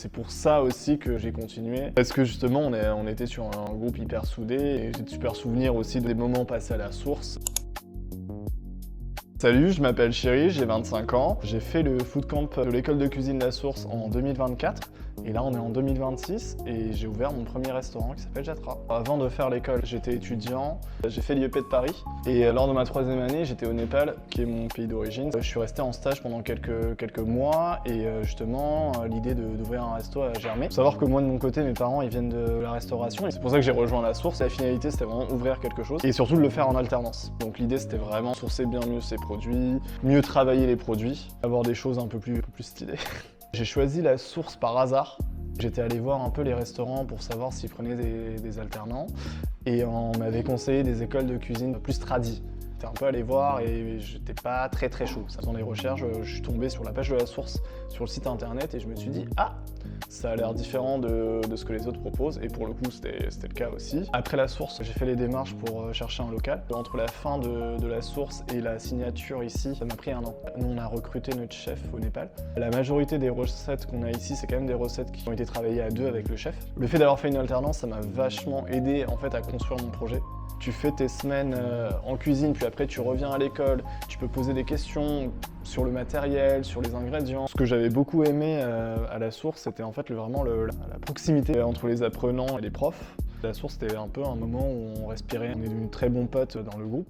C'est pour ça aussi que j'ai continué, parce que justement on était sur un groupe hyper soudé et j'ai de super souvenirs aussi des moments passés à la source. Salut, je m'appelle Chéri, j'ai 25 ans. J'ai fait le food camp de l'école de cuisine La Source en 2024. Et là, on est en 2026 et j'ai ouvert mon premier restaurant qui s'appelle Jatra. Avant de faire l'école, j'étais étudiant, j'ai fait l'IEP de Paris. Et lors de ma 3e année, j'étais au Népal, qui est mon pays d'origine. Je suis resté en stage pendant quelques mois et justement, l'idée d'ouvrir un resto a germé. Faut savoir que moi, de mon côté, mes parents, ils viennent de la restauration et c'est pour ça que j'ai rejoint La Source. La finalité, c'était vraiment ouvrir quelque chose et surtout de le faire en alternance. Donc l'idée, c'était vraiment sourcer bien mieux ses produits, mieux travailler les produits, avoir des choses un peu plus stylées. J'ai choisi La Source par hasard. J'étais allé voir un peu les restaurants pour savoir s'ils prenaient des alternants et on m'avait conseillé des écoles de cuisine plus tradies. J'étais un peu allé voir et j'étais pas très chaud. Dans les recherches, je suis tombé sur la page de La Source, sur le site internet et je me suis dit « Ah, ça a l'air différent de ce que les autres proposent » et pour le coup, c'était le cas aussi. Après La Source, j'ai fait les démarches pour chercher un local. Entre la fin de La Source et la signature ici, ça m'a pris 1 an. Nous, on a recruté notre chef au Népal. La majorité des recettes qu'on a ici, c'est quand même des recettes qui ont été travaillées à 2 avec le chef. Le fait d'avoir fait une alternance, ça m'a vachement aidé en fait à construire mon projet. Tu fais tes semaines en cuisine, puis après tu reviens à l'école, tu peux poser des questions sur le matériel, sur les ingrédients. Ce que j'avais beaucoup aimé à La Source, c'était en fait vraiment la proximité entre les apprenants et les profs. La Source, c'était un peu un moment où on respirait. On est devenus très bons potes dans le groupe.